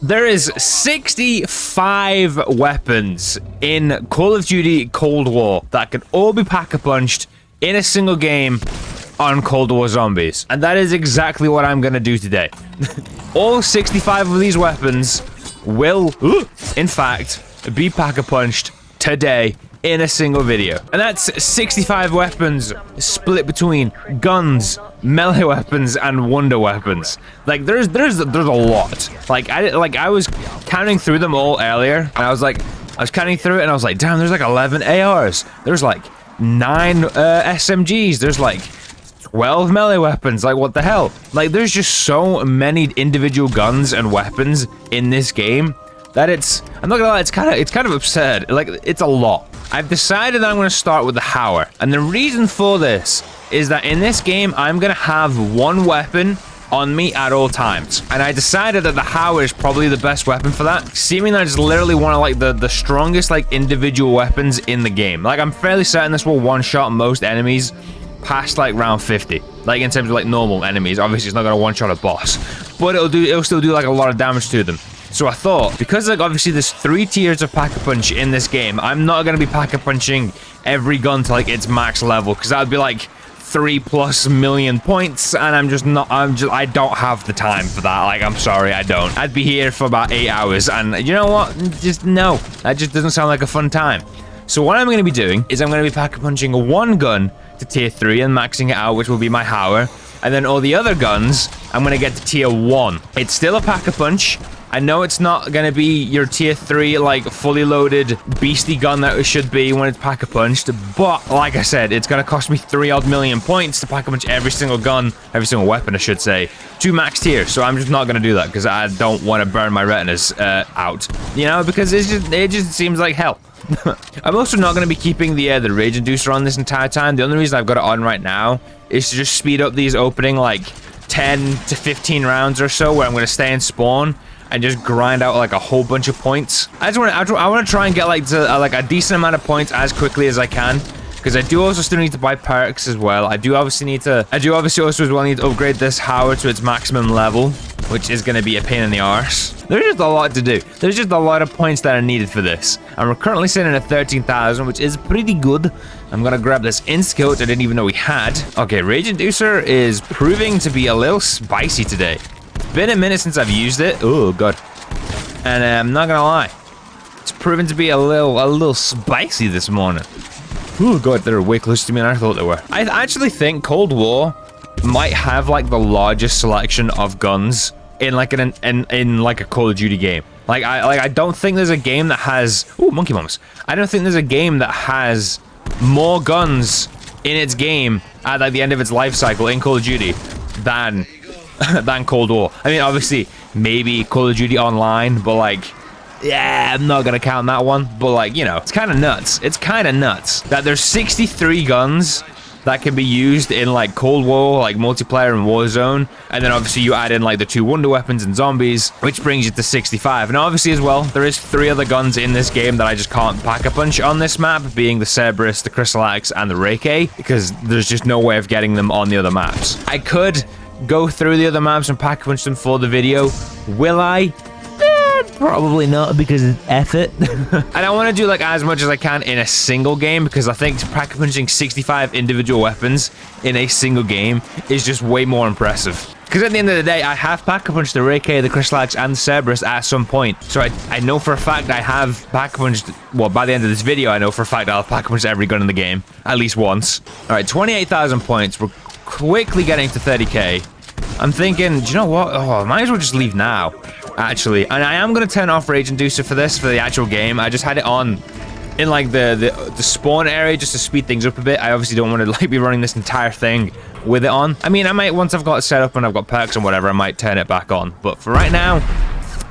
There is 65 weapons in Call of Duty Cold War that can all be pack-a-punched in a single game on Cold War Zombies. And that is exactly what I'm gonna do today. All 65 of these weapons will, in fact, be pack-a-punched today in a single video. And that's 65 weapons split between guns, melee weapons, and wonder weapons. Like there's a lot. I was counting through them all earlier, and I was counting through it, and I was like, damn, there's like 11 ARs. There's like 9 SMGs. There's like 12 melee weapons. Like, what the hell? Like, there's just so many individual guns and weapons in this game that I'm not gonna lie, it's kind of absurd. Like, it's a lot. I've decided that I'm gonna start with the Howler, and the reason for this is that in this game I'm gonna have one weapon on me at all times, and I decided that the Howler is probably the best weapon for that, seeming that it's literally one of like the strongest like individual weapons in the game. Like, I'm fairly certain this will one-shot most enemies past like round 50, like in terms of like normal enemies. Obviously it's not gonna one-shot a boss, but it'll still do like a lot of damage to them. So I thought, because like obviously there's 3 tiers of pack-a-punch in this game, I'm not gonna be pack-a-punching every gun to like its max level, because that would be like 3+ million points, and I don't have the time for that. Like, I'm sorry, I don't. I'd be here for about 8 hours, and you know what? Just no. That just doesn't sound like a fun time. So what I'm gonna be doing is I'm gonna be pack-a-punching one gun to tier 3 and maxing it out, which will be my Howler, and then all the other guns I'm gonna get to tier 1. It's still a pack-a-punch. I know it's not gonna be your tier 3 like fully loaded beastie gun that it should be when it's pack-a-punched, but like I said, it's gonna cost me 3-odd million points to pack-a-punch every single gun, every single weapon I should say, to max tier. So I'm just not gonna do that because I don't want to burn my retinas out, you know, because it just seems like hell. I'm also not going to be keeping the rage inducer on this entire time. The only reason I've got it on right now is to just speed up these opening like 10 to 15 rounds or so, where I'm going to stay in spawn and just grind out like a whole bunch of points. I want to try and get like to like a decent amount of points as quickly as I can, because I do also still need to buy perks as well. I do obviously also as well need to upgrade this Howler to its maximum level, which is going to be a pain in the arse. There's just a lot to do. There's just a lot of points that are needed for this. And we're currently sitting at 13,000, which is pretty good. I'm going to grab this Inscoat I didn't even know we had. Okay, Rage Inducer is proving to be a little spicy today. It's been a minute since I've used it. Oh, God. And I'm not going to lie, it's proven to be a little spicy this morning. Oh, God, they're way closer to me than I thought they were. I actually think Cold War might have like the largest selection of guns in like in like a Call of Duty game. Like I don't think there's a game that has monkey bombs. I don't think there's a game that has more guns in its game at like the end of its life cycle in Call of Duty than Cold War. I mean, obviously maybe Call of Duty Online, but like, yeah, I'm not gonna count that one. But like, you know, it's kind of nuts. It's kind of nuts that there's 63 guns that can be used in like Cold War, like multiplayer and Warzone, and then obviously you add in like the 2 wonder weapons and zombies, which brings you to 65. And obviously as well, there is 3 other guns in this game that I just can't pack-a-punch on this map, being the Cerberus, the Crystal Axe, and the Reiki, because there's just no way of getting them on the other maps. I could go through the other maps and pack-a-punch them for the video. Will I? Probably not, because it's effort. And I want to do like as much as I can in a single game, because I think pack-a-punching 65 individual weapons in a single game is just way more impressive. Because at the end of the day, I have pack-a-punched the Reiki, the Crystal Axe, and the Cerberus at some point. So I know for a fact I have pack-a-punched, well, by the end of this video, I know for a fact I'll pack-a-punch every gun in the game, at least once. Alright, 28,000 points. We're quickly getting to 30k. I'm thinking, do you know what? Oh, I might as well just leave now, actually. And I am going to turn off Rage Inducer for this, for the actual game. I just had it on in like the spawn area just to speed things up a bit. I obviously don't want to like be running this entire thing with it on. I mean, I might, once I've got it set up and I've got perks and whatever, I might turn it back on. But for right now,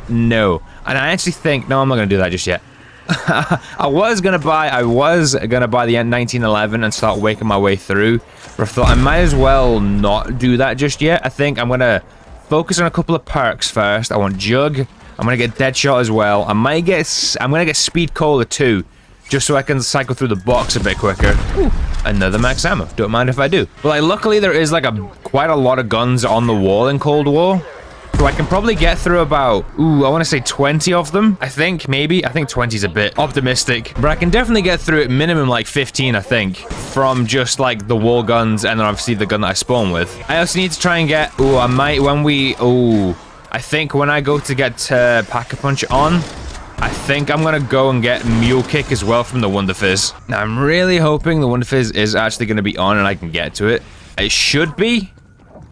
no. And I actually think, no, I'm not going to do that just yet. I was gonna buy the 1911 and start waking my way through, but I thought I might as well not do that just yet. I think I'm gonna focus on a couple of perks first. I want Jug. I'm gonna get Deadshot as well. I'm gonna get Speed Cola too, just so I can cycle through the box a bit quicker. Ooh, another max ammo. Don't mind if I do. But like, luckily there is like quite a lot of guns on the wall in Cold War. So I can probably get through about, I want to say 20 of them. I think, maybe. I think 20 is a bit optimistic. But I can definitely get through it minimum like 15, I think. From just like the wall guns and then obviously the gun that I spawn with. I also need to try and get, I might when we, I think when I go to get Pack-a-Punch on, I think I'm going to go and get Mule Kick as well from the Wonder Fizz. Now, I'm really hoping the Wonder Fizz is actually going to be on and I can get to it. It should be.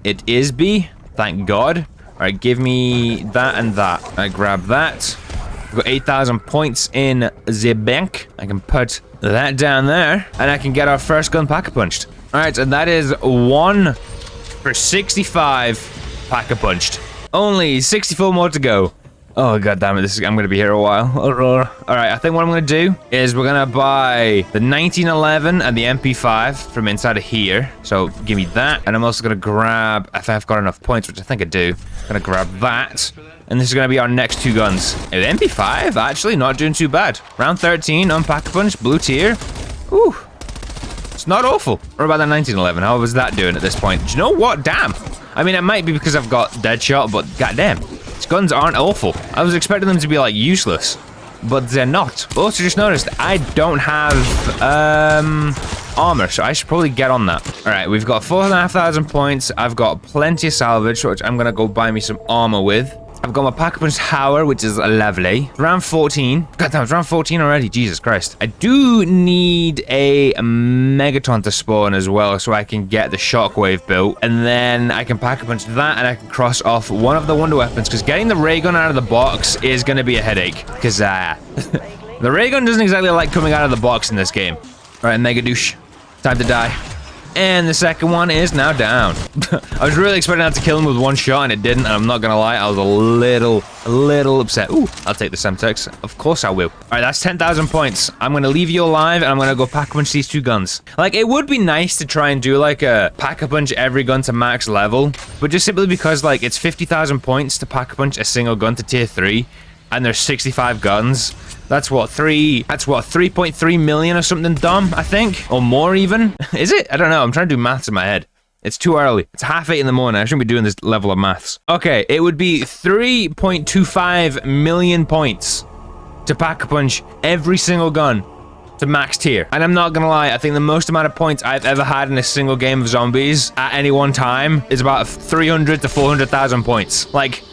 It is B. Thank God. All right, give me that and that. I grab that. I've got 8,000 points in the bank. I can put that down there and I can get our first gun Pack-a-Punched. All right, and that is 1 for 65 Pack-a-Punched. Only 64 more to go. Oh, god damn it. I'm going to be here a while. All right, I think what I'm going to do is we're going to buy the 1911 and the MP5 from inside of here. So give me that. And I'm also going to grab, if I've got enough points, which I think I do, I'm going to grab that. And this is going to be our next 2 guns. The MP5, actually, not doing too bad. Round 13 on Pack-a-Punch, blue tier. Ooh. It's not awful. What about the 1911? How was that doing at this point? Do you know what? Damn. I mean, it might be because I've got Deadshot, but goddamn. These guns aren't awful. I was expecting them to be, like, useless. But they're not. Also, just noticed, I don't have, armor, so I should probably get on that. All right, we've got 4,500 points. I've got plenty of salvage, which I'm going to go buy me some armor with. I've got my Pack-a-Punch Tower, which is lovely. Round 14. God damn, it's round 14 already. Jesus Christ. I do need a Megaton to spawn as well, so I can get the Shockwave built. And then I can Pack-a-Punch that, and I can cross off one of the Wonder Weapons, because getting the ray gun out of the box is going to be a headache. Because, the ray gun doesn't exactly like coming out of the box in this game. All right, Mega Douche. Time to die. And the second one is now down. I was really expecting that to kill him with one shot, and it didn't. And I'm not gonna lie, I was a little upset. Ooh, I'll take the Semtex. Of course I will. All right, that's 10,000 points. I'm gonna leave you alive, and I'm gonna go Pack-a-Punch these 2 guns. Like, it would be nice to try and do like a Pack-a-Punch every gun to max level, but just simply because like it's 50,000 points to Pack-a-Punch a single gun to tier 3, and there's 65 guns. That's what, 3.3 million or something dumb, I think? Or more even? Is it? I don't know. I'm trying to do maths in my head. It's too early. It's 8:30 in the morning. I shouldn't be doing this level of maths. Okay, it would be 3.25 million points to Pack-a-Punch every single gun to max tier. And I'm not gonna lie, I think the most amount of points I've ever had in a single game of zombies at any one time is about 300 to 400,000 points. Like,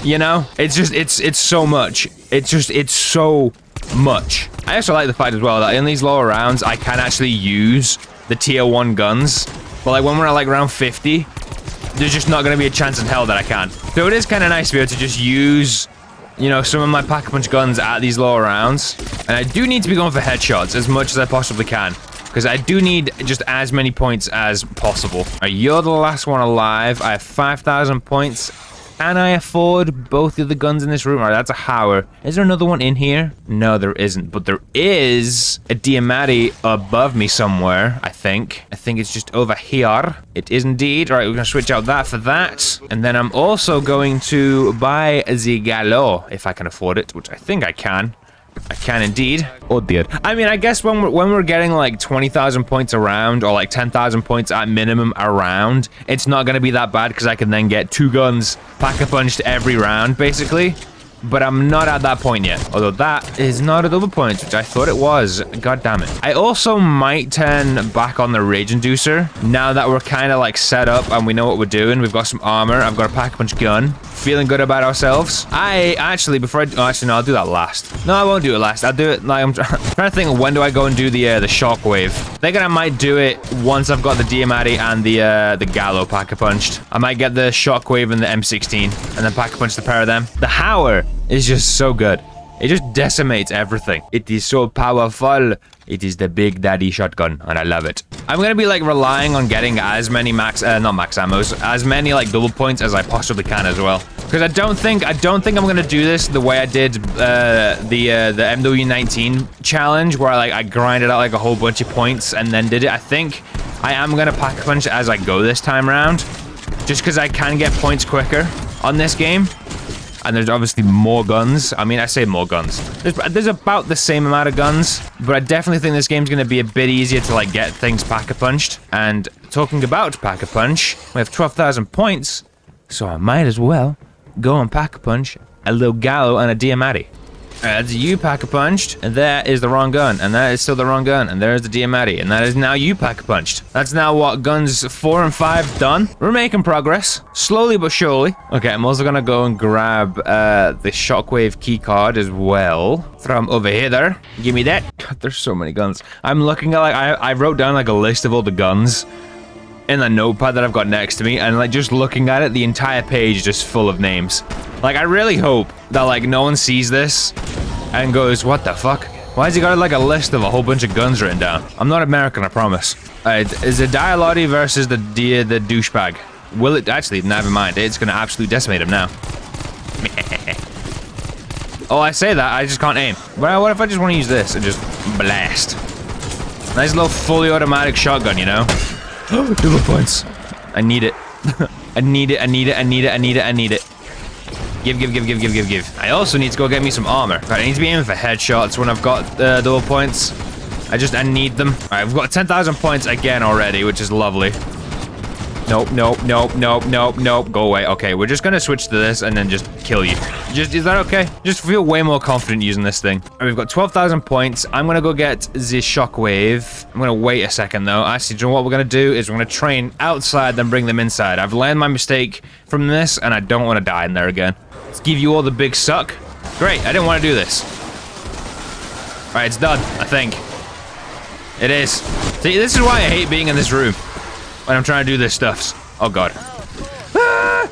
you know? It's just, it's so much. It's so much. I also like the fact as well that in these lower rounds, I can actually use the tier 1 guns. But like when we're at like round 50, there's just not gonna be a chance in hell that I can. So it is kind of nice to be able to just use, you know, some of my Pack-a-Punch guns at these lower rounds. And I do need to be going for headshots as much as I possibly can, because I do need just as many points as possible. Right, you're the last one alive. I have 5,000 points. Can I afford both of the guns in this room? All right, that's a Hauer. Is there another one in here? No, there isn't. But there is a Diamatti above me somewhere, I think. I think it's just over here. It is indeed. All right, we're going to switch out that for that. And then I'm also going to buy the Gallo, if I can afford it, which I think I can. I can indeed. Oh dear. I mean, I guess when we're getting like 20,000 points around, or like 10,000 points at minimum around, it's not going to be that bad because I can then get 2 guns Pack-a-Punched every round, basically. But I'm not at that point yet. Although that is not a double point, which I thought it was. God damn it. I also might turn back on the Rage Inducer now that we're kind of like set up and we know what we're doing. We've got some armor. I've got a Pack-a-Punch gun. Feeling good about ourselves. I actually, before I... Oh, actually, no, I'll do that last. No, I won't do it last. I'll do it... Like, I'm trying to think of when do I go and do the Shockwave. I think I might do it once I've got the Diamatti and the Gallo Pack-a-Punched. I might get the Shockwave and the M16 and then Pack-a-Punch the pair of them. The Hauer is just so good. It just decimates everything. It is so powerful. It is the Big Daddy shotgun, and I love it. I'm gonna be like relying on getting as many not max ammos, as many like double points as I possibly can as well. Because I don't think I'm gonna do this the way I did the MW19 challenge, where I grinded out like a whole bunch of points and then did it. I think I am gonna Pack-a-Punch as I go this time around, just because I can get points quicker on this game. And there's obviously more guns. I mean, I say more guns. There's about the same amount of guns, but I definitely think this game's going to be a bit easier to, like, get things Pack-a-Punched. And talking about Pack-a-Punch, we have 12,000 points, so I might as well go and pack-a-punch a little Gallo and a Diamatti. That's you pack-a-punched, and that is the wrong gun, and that is still the wrong gun, and there's the Diamatti, and that is now you pack-a-punched. That's now what, guns 4 and 5 done? We're making progress, slowly but surely. Okay, I'm also gonna go and grab the Shockwave keycard as well from over here there. Give me that. God, there's so many guns. I'm looking at, like, I wrote down, like, a list of all the guns in the notepad that I've got next to me, and, like, just looking at it, the entire page is just full of names. Like, I really hope that, like, no one sees this and goes, what the fuck? Why has he got, like, a list of a whole bunch of guns written down? I'm not American, I promise. Alright, is it Dialotti versus the douchebag? Will it? Actually, never mind. It's gonna absolutely decimate him now. Oh, I say that, I just can't aim. Well, what if I just want to use this and just blast? Nice little fully automatic shotgun, you know? Double points. I need it. I need it, I need it, I need it, I need it, I need it. Give. I also need to go get me some armor. Right, I need to be aiming for headshots when I've got double points. I need them. Alright, I've got 10,000 points again already, which is lovely. Nope. Go away. Okay, we're just gonna switch to this and then just kill you. Is that okay? Just feel way more confident using this thing. Right, we've got 12,000 points. I'm gonna go get the shockwave. I'm gonna wait a second though. Actually, do you know what we're gonna do is we're gonna train outside, then bring them inside. I've learned my mistake from this, and I don't want to die in there again. Let's give you all the big suck. Great, I didn't want to do this. Alright, it's done, I think. It is. See, this is why I hate being in this room when I'm trying to do this stuff. Oh god. Ah!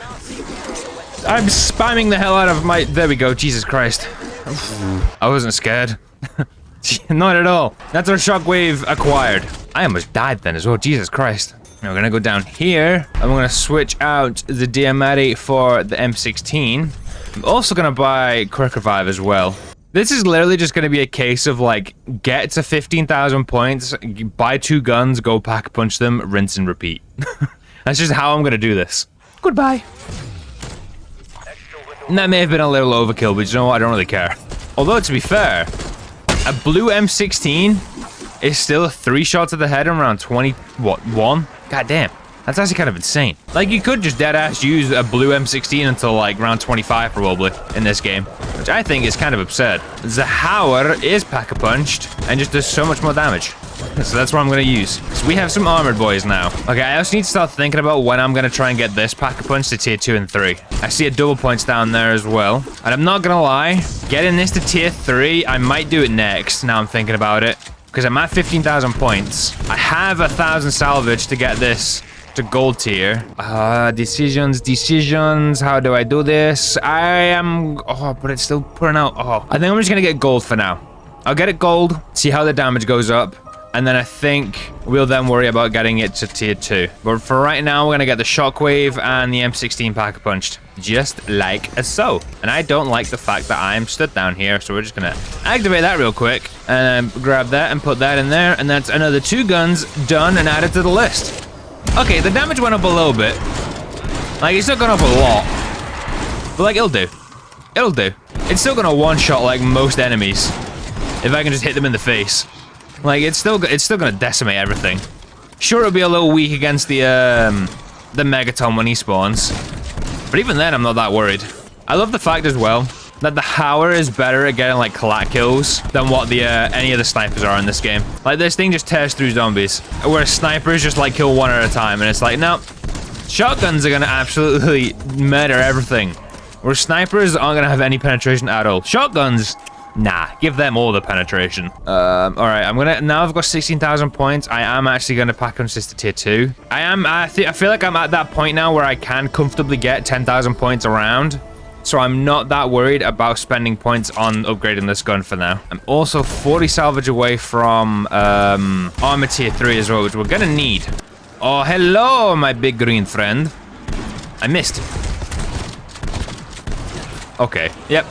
I'm spamming the hell out of my... There we go, Jesus Christ. I wasn't scared. Not at all. That's our shockwave acquired. I almost died then as well, Jesus Christ. Now we're gonna go down here, and we're gonna switch out the Diamatti for the M16. I'm also gonna buy Quick Revive as well. This is literally just gonna be a case of, like, get to 15,000 points, buy 2 guns, go pack-punch them, rinse and repeat. That's just how I'm gonna do this. Goodbye. And that may have been a little overkill, but you know what? I don't really care. Although, to be fair, a blue M16 is still 3 shots to the head in around 1? God damn. That's actually kind of insane. Like, you could just deadass use a blue M16 until, like, round 25, probably, in this game. Which I think is kind of absurd. The Hauer is pack-a-punched, and just does so much more damage. So that's what I'm gonna use. So we have some armored boys now. Okay, I also need to start thinking about when I'm gonna try and get this pack-a-punch to tier 2 and 3. I see a double points down there as well. And I'm not gonna lie, getting this to tier 3, I might do it next, now I'm thinking about it. Because I'm at 15,000 points. I have 1,000 salvage to get this to gold tier. Decisions. How do I do this? But it's still putting out. I think I'm just gonna get gold for now. I'll get it gold, see how the damage goes up, and then I think we'll then worry about getting it to tier 2. But for right now, we're gonna get the shockwave and the M16 pack-a-punched. Just like so. And I don't like the fact that I'm stood down here, so we're just gonna activate that real quick, and grab that and put that in there, and that's another 2 guns done and added to the list. Okay, the damage went up a little bit. Like, it's not gone up a lot. But, like, it'll do. It'll do. It's still gonna one-shot, like, most enemies. If I can just hit them in the face. Like, it's still gonna decimate everything. Sure, it'll be a little weak against the Megaton when he spawns. But even then, I'm not that worried. I love the fact as well that the Hauer is better at getting, like, collat kills than what the any of the snipers are in this game. Like, this thing just tears through zombies, whereas snipers just, like, kill one at a time, and it's like, no. Shotguns are gonna absolutely murder everything, whereas snipers aren't gonna have any penetration at all. Shotguns, nah, give them all the penetration. Alright, now I've got 16,000 points. I am actually gonna pack-punch this to tier 2. I feel like I'm at that point now where I can comfortably get 10,000 points around. So I'm not that worried about spending points on upgrading this gun for now. I'm also 40 salvage away from armor tier 3 as well, which we're gonna need. Oh, hello, my big green friend. I missed. Okay, yep.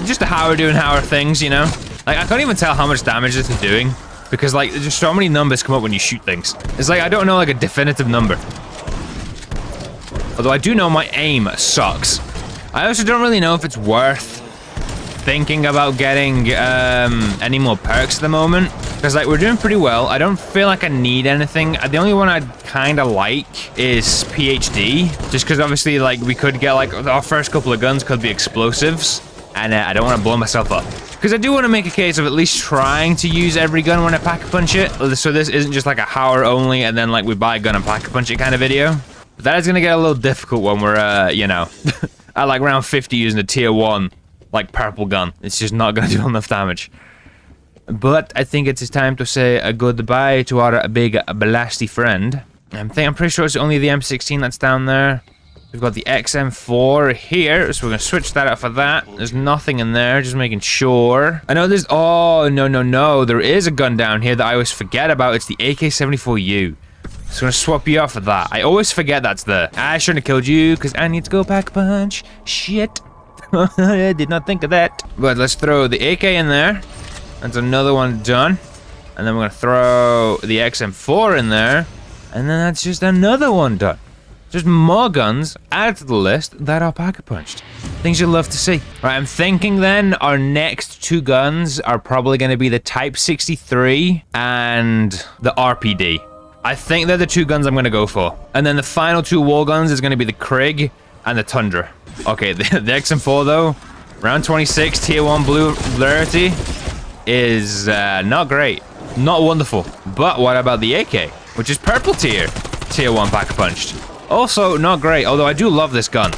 just the Hauer doing Hauer things, you know? Like, I can't even tell how much damage this is doing, because, like, there's just so many numbers come up when you shoot things. It's like, I don't know, like, a definitive number. Although I do know my aim sucks. I also don't really know if it's worth thinking about getting any more perks at the moment. Because, like, we're doing pretty well. I don't feel like I need anything. The only one I'd kind of like is PhD. Just because, obviously, like, we could get, like, our first couple of guns could be explosives. And I don't want to blow myself up. Because I do want to make a case of at least trying to use every gun when I pack-a-punch it. So this isn't just, like, a Howler only, and then, like, we buy a gun and pack-a-punch it kind of video. But that is going to get a little difficult when we're, you know, at, like, round 50 using a tier 1, like, purple gun. It's just not going to do enough damage. But I think it's time to say a goodbye to our big blasty friend. I'm pretty sure it's only the M16 that's down there. We've got the XM4 here, so we're going to switch that out for that. There's nothing in there, just making sure. I know there's... Oh, no. There is a gun down here that I always forget about. It's the AK-74U. So I'm going to swap you out for that. I always forget that's there. I shouldn't have killed you, because I need to go pack-a-punch. Shit. I did not think of that. But let's throw the AK in there. That's another one done. And then we're going to throw the XM4 in there. And then that's just another one done. Just more guns added to the list that are pack-a-punched. Things you'll love to see. Right, I'm thinking then our next two guns are probably going to be the Type 63 and the RPD. I think they're the two guns I'm going to go for. And then the final two wall guns is going to be the Krig and the Tundra. Okay, the XM4 though, round 26, tier 1 blue rarity, is not great. Not wonderful. But what about the AK, which is purple tier 1 pack-a-punched? Also, not great, although I do love this gun.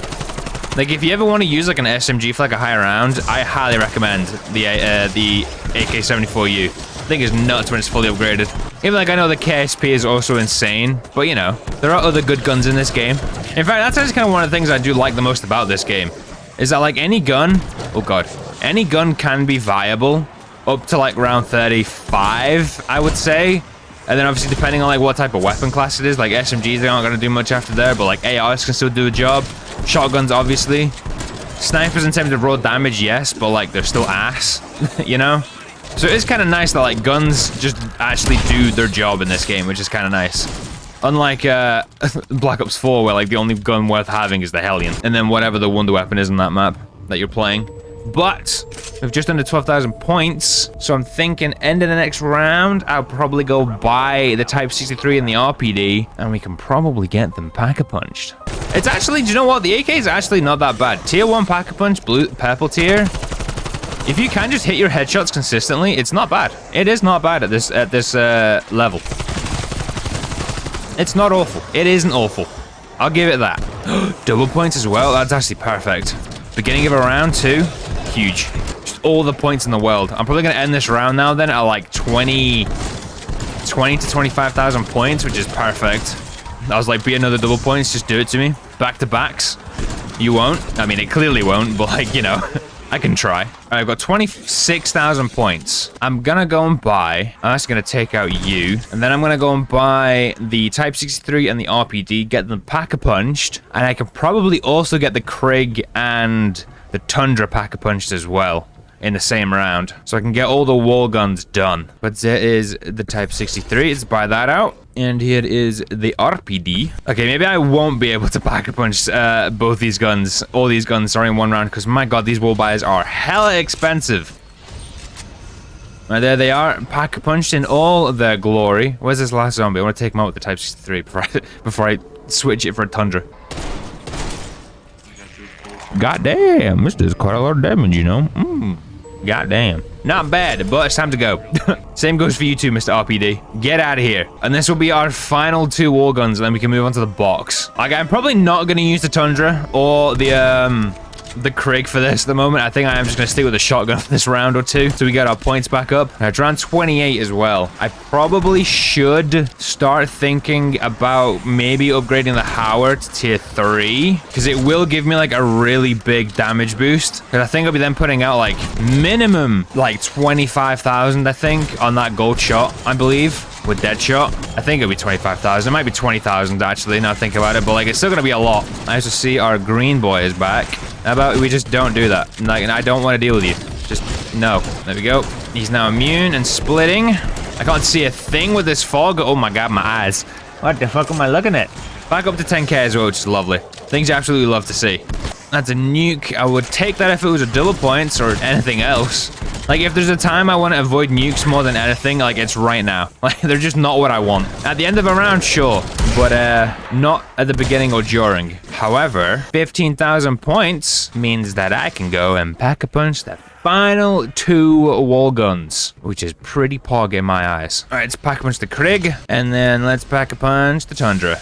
Like, if you ever want to use, like, an SMG for, like, a high round, I highly recommend the AK-74U. I think it's nuts when it's fully upgraded. Even, like, I know the KSP is also insane, but, you know, there are other good guns in this game. In fact, that's actually kind of one of the things I do like the most about this game, is that, like, any gun... Oh, God. Any gun can be viable up to, like, round 35, I would say. And then obviously depending on like what type of weapon class it is, like SMGs, they aren't going to do much after there, but like ARs can still do a job. Shotguns, obviously. Snipers in terms of raw damage, yes, but like they're still ass, you know? So it's kind of nice that like guns just actually do their job in this game, which is kind of nice. Unlike Black Ops 4, where like the only gun worth having is the Hellion. And then whatever the wonder weapon is on that map that you're playing. But we've just under 12,000 points, so I'm thinking end of the next round, I'll probably go buy the Type 63 and the RPD, and we can probably get them pack-a-punched. It's actually, do you know what? The AK is actually not that bad. Tier 1 pack-a-punch, purple tier. If you can just hit your headshots consistently, it's not bad. It is not bad at this level. It's not awful. It isn't awful. I'll give it that. Double points as well. That's actually perfect. Beginning of a round too. Huge. Just all the points in the world. I'm probably going to end this round now then at like 20 to 25,000 points, which is perfect. I was like, be another double points, just do it to me. Back to backs. You won't. I mean, it clearly won't, but like, you know, I can try. All right, I've got 26,000 points. I'm going to go and buy. I'm just going to take out you. And then I'm going to go and buy the Type 63 and the RPD, get them pack-a-punched. And I can probably also get the Krig and the Tundra pack-a-punched as well in the same round. So I can get all the wall guns done. But there is the Type 63. Let's buy that out. And here is the RPD. Okay, maybe I won't be able to pack-a-punch both these guns, all these guns, sorry, in one round, because my god, these wall buys are hella expensive. Right, there they are, pack-a-punched in all their glory. Where's this last zombie? I want to take him out with the Type 63 before I switch it for a Tundra. God damn, this does quite a lot of damage, you know? God damn. Not bad, but it's time to go. Same goes for you too, Mr. RPD. Get out of here. And this will be our final two war guns, and then we can move on to the box. Like, I'm probably not going to use the Tundra or the Krig for this at the moment. I think I am just going to stick with the shotgun for this round or two, so we get our points back up. Now, it's round 28 as well. I probably should start thinking about maybe upgrading the Howler to tier 3, because it will give me like a really big damage boost. Because I think I'll be then putting out like minimum like 25,000, I think, on that gold shot, I believe. With Deadshot, I think it'll be 25,000. It might be 20,000 actually, now I think about it, but like it's still gonna be a lot. Nice to see our green boy is back. How about we just don't do that? Like, and I don't want to deal with you. Just no. There we go. He's now immune and splitting. I can't see a thing with this fog. Oh my god, my eyes. What the fuck am I looking at? Back up to 10k as well, which is lovely. Things I absolutely love to see. That's a nuke. I would take that if it was a double points or anything else. Like, if there's a time I want to avoid nukes more than anything, like, it's right now. Like, they're just not what I want. At the end of a round, sure, but not at the beginning or during. However, 15,000 points means that I can go and pack-a-punch the final 2 wall guns, which is pretty pog in my eyes. All right, let's pack-a-punch the Krieg, and then let's pack-a-punch the Tundra.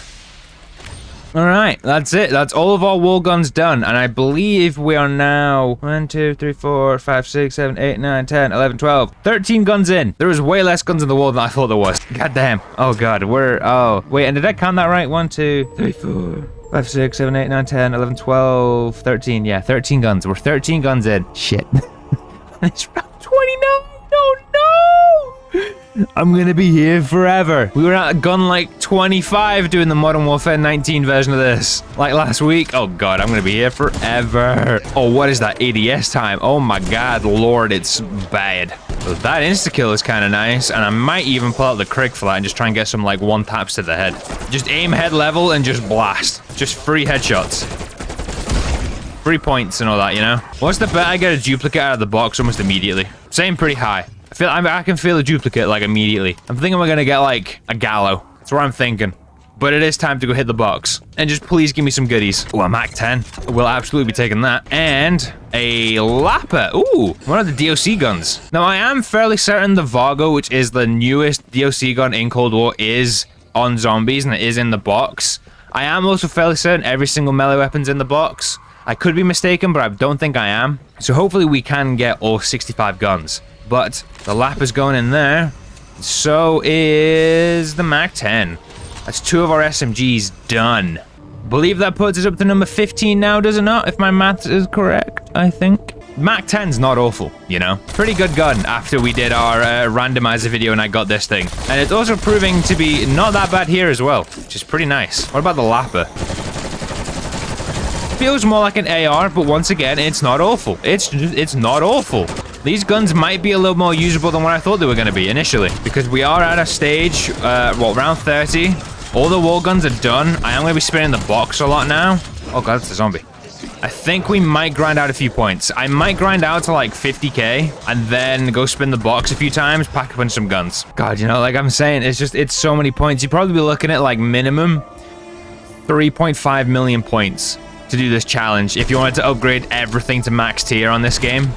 All right, that's it. That's all of our wall guns done. And I believe we are now 1, 2, 3, 4, 5, 6, 7, 8, 9, 10, 11, 12, 13 guns in. There was way less guns in the wall than I thought there was. God damn. Oh, God. Oh, wait. And did I count that right? 1, 2, 3, 4, 5, 6, 7, 8, 9, 10, 11, 12, 13. Yeah, 13 guns. We're 13 guns in. Shit. It's round 29. Oh, no. I'm gonna be here forever. We were at gun like 25 doing the Modern Warfare 19 version of this, like last week. Oh god, I'm gonna be here forever. Oh, what is that ADS time? Oh my god, lord, it's bad. So that insta-kill is kind of nice, and I might even pull out the Krieg for that and just try and get some like one taps to the head. Just aim head level and just blast. Just free headshots. 3 points and all that, you know? What's the bet I get a duplicate out of the box almost immediately? Same pretty high. I can feel a duplicate like immediately. I'm thinking we're gonna get like a gallo. That's what I'm thinking. But it is time to go hit the box. And just please give me some goodies. Oh, a Mac 10. We'll absolutely be taking that. And a Lapper. Ooh, one of the DOC guns. Now, I am fairly certain the Vargo, which is the newest DOC gun in Cold War, is on zombies and it is in the box. I am also fairly certain every single melee weapon's in the box. I could be mistaken, but I don't think I am. So hopefully we can get all 65 guns. But the lap is going in there. So is the Mac 10. That's 2 of our SMGs done. Believe that puts us up to number 15 now, does it not? If my maths is correct, I think. Mac 10's not awful, you know? Pretty good gun after we did our randomizer video and I got this thing. And it's also proving to be not that bad here as well, which is pretty nice. What about the Lapper? Feels more like an AR, but once again, it's not awful. It's not awful. These guns might be a little more usable than what I thought they were going to be initially, because we are at a stage, round 30. All the wall guns are done. I am going to be spinning the box a lot now. Oh god, it's a zombie. I think we might grind out a few points. I might grind out to like 50k and then go spin the box a few times, pack up on some guns. God, you know, like I'm saying, it's so many points. You'd probably be looking at like minimum 3.5 million points to do this challenge if you wanted to upgrade everything to max tier on this game.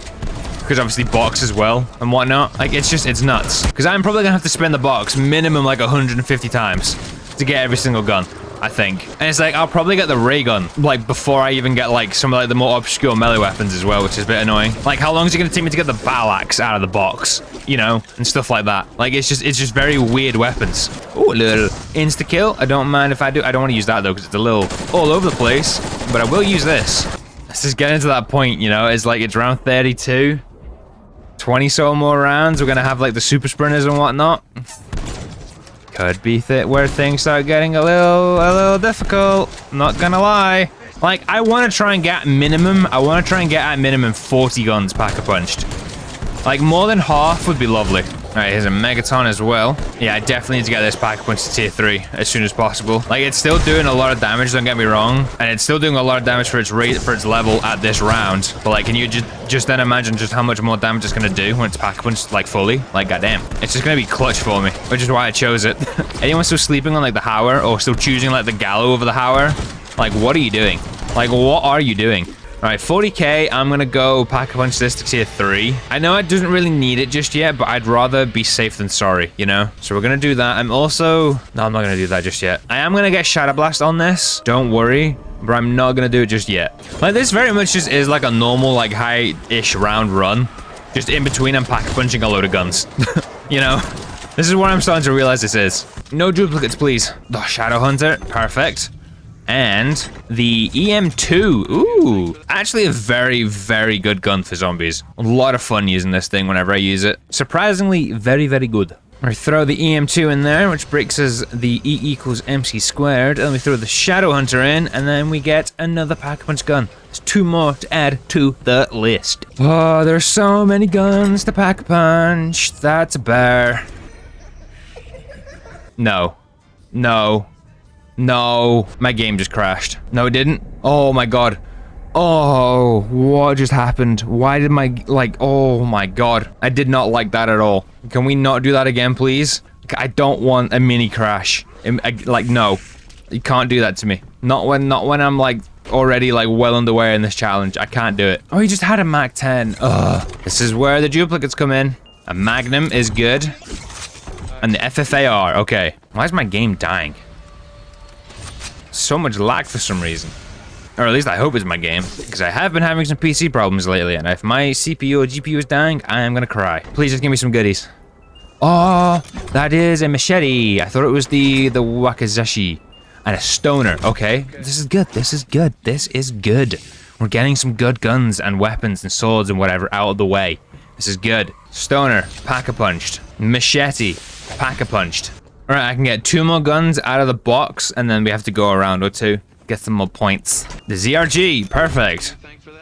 Because obviously box as well and whatnot. Like, it's nuts. Because I'm probably gonna have to spin the box minimum like 150 times to get every single gun, I think. And it's like, I'll probably get the ray gun, like, before I even get, like, some of, like, the more obscure melee weapons as well, which is a bit annoying. Like, how long is it gonna take me to get the battle axe out of the box? You know? And stuff like that. Like, it's just very weird weapons. Ooh, a little insta-kill. I don't mind if I do. I don't want to use that, though, because it's a little all over the place. But I will use this. Let's just get into that point, you know? It's like, it's round 32. 20 so more rounds. We're gonna have like the super sprinters and whatnot. Could be where things start getting a little difficult. Not gonna lie. Like, I want to try and get minimum. I want to try and get at minimum 40 guns pack-a-punched. Like, more than half would be lovely. All right, here's a Megaton as well. Yeah, I definitely need to get this pack-a-punch to tier 3 as soon as possible. Like, it's still doing a lot of damage, don't get me wrong. And it's still doing a lot of damage for its rate, for its level at this round. But, like, can you just then imagine just how much more damage it's going to do when it's pack-a-punched, like, fully? Like, goddamn. It's just going to be clutch for me, which is why I chose it. Anyone still sleeping on, like, the Hauer or still choosing, like, the Gallo over the Hauer? Like, what are you doing? Like, what are you doing? All right, 40k, I'm gonna go pack-a-punch this to tier 3. I know it doesn't really need it just yet, but I'd rather be safe than sorry, you know? So we're gonna do that. No, I'm not gonna do that just yet. I am gonna get Shadow Blast on this, don't worry, but I'm not gonna do it just yet. Like, this very much just is like a normal, like, high-ish round run. Just in between, I'm pack-a-punching a load of guns. You know? This is what I'm starting to realize this is. No duplicates, please. Oh, Shadow Hunter, perfect. And the EM2, ooh, actually a very, very good gun for zombies. A lot of fun using this thing whenever I use it. Surprisingly, very, very good. We throw the EM2 in there, which breaks us the E equals MC squared. And we throw the Shadow Hunter in, and then we get another pack-a-punch gun. There's 2 more to add to the list. Oh, there's so many guns to pack-a-punch. That's a bear. No. No. No, my game just crashed. No, it didn't. Oh my god. Oh, what just happened? Why did my, like, oh my god. I did not like that at all. Can we not do that again, please? I don't want a mini crash. Like, no. You can't do that to me. Not when I'm, like, already, like, well underway in this challenge. I can't do it. Oh, he just had a Mac 10. Ugh. This is where the duplicates come in. A Magnum is good. And the FFAR, okay. Why is my game dying? So much lag for some reason. Or at least I hope it's my game. Because I have been having some PC problems lately. And if my CPU or GPU is dying, I am gonna cry. Please just give me some goodies. Oh, that is a machete. I thought it was the wakizashi. And a stoner. Okay. This is good. This is good. This is good. We're getting some good guns and weapons and swords and whatever out of the way. This is good. Stoner. Pack-a-punched. Machete. Pack-a-punched. Alright, I can get 2 more guns out of the box, and then we have to go around or 2. Get some more points. The ZRG. Perfect.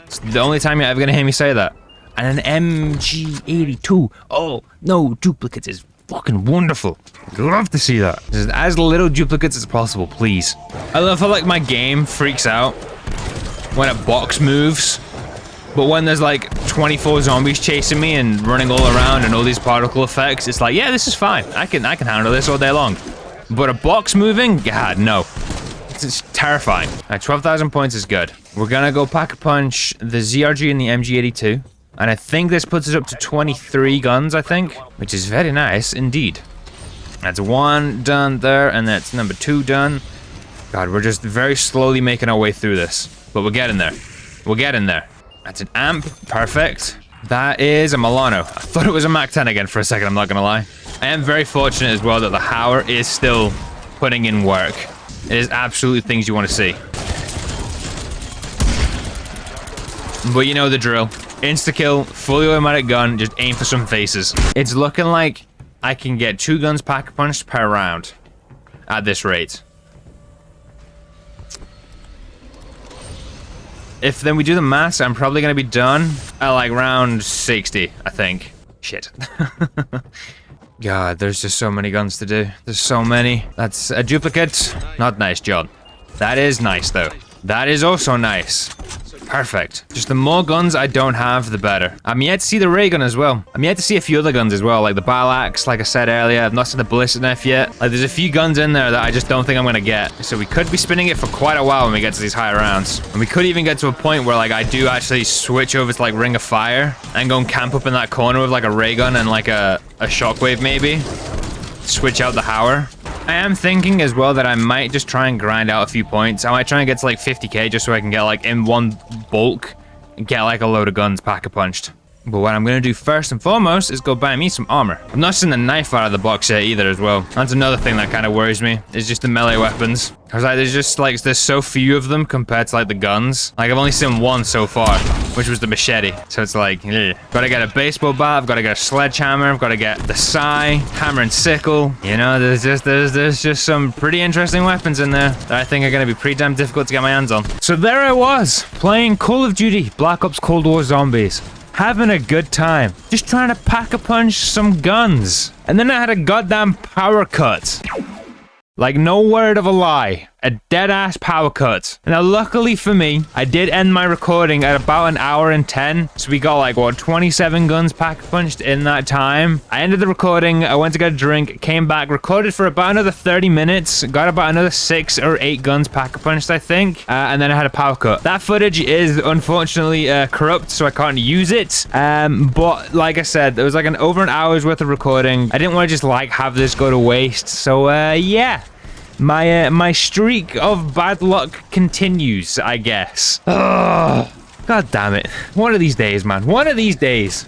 It's the only time you're ever going to hear me say that. And an MG82. Oh, no duplicates is fucking wonderful. I'd love to see that. Just as little duplicates as possible, please. I love how, like, my game freaks out when a box moves. But when there's like 24 zombies chasing me and running all around and all these particle effects, it's like, yeah, this is fine. I can handle this all day long. But a box moving? God, no. It's terrifying. Alright, 12,000 points is good. We're gonna go pack-a-punch the ZRG and the MG82. And I think this puts us up to 23 guns, I think. Which is very nice indeed. That's 1 done there, and that's number 2 done. God, we're just very slowly making our way through this. But we're getting there. We're getting there. That's an amp. Perfect. That is a Milano. I thought it was a Mac 10 again for a second, I'm not gonna lie. I am very fortunate as well that the Hauer is still putting in work. It is absolutely things you want to see. But you know the drill. Insta-kill, fully automatic gun, just aim for some faces. It's looking like I can get 2 guns pack-a-punched per round at this rate. If then we do the maths, I'm probably going to be done at like round 60, I think. Shit. God, there's just so many guns to do. There's so many. That's a duplicate. Not nice, John. That is nice, though. That is also nice. Perfect. Just the more guns I don't have, the better. I'm yet to see the ray gun as well. I'm yet to see a few other guns as well, like the battle axe, like I said earlier. I've not seen the ballistic nerf yet. Like, there's a few guns in there that I just don't think I'm gonna get. So we could be spinning it for quite a while when we get to these higher rounds. And we could even get to a point where, like, I do actually switch over to, like, Ring of Fire and go and camp up in that corner with, like, a ray gun and, like, a shockwave, maybe. Switch out the Hauer. I am thinking as well that I might just try and grind out a few points. I might try and get to like 50k just so I can get like in one bulk and get like a load of guns pack-a-punched. But what I'm gonna do first and foremost is go buy me some armor. I'm not seeing the knife out of the box yet either as well. That's another thing that kind of worries me, is just the melee weapons. Cause like there's just like, there's so few of them compared to like the guns. Like I've only seen 1 so far, which was the machete. So it's like, ugh. Gotta get a baseball bat, I've gotta get a sledgehammer, I've gotta get the sai, hammer and sickle. You know, there's just some pretty interesting weapons in there that I think are gonna be pretty damn difficult to get my hands on. So there I was, playing Call of Duty Black Ops Cold War Zombies. Having a good time. Just trying to pack-a-punch some guns. And then I had a goddamn power cut. Like, no word of a lie. A dead-ass power cut. Now, luckily for me, I did end my recording at about 1:10. So we got, like, what, 27 guns pack-punched in that time. I ended the recording, I went to get a drink, came back, recorded for about another 30 minutes, got about another 6 or 8 guns pack-punched, I think. And then I had a power cut. That footage is, unfortunately, corrupt, so I can't use it. But, like I said, there was, like, over an hour's worth of recording. I didn't want to just, like, have this go to waste. So, yeah. My streak of bad luck continues, I guess. Ugh. God damn it. One of these days, man. One of these days.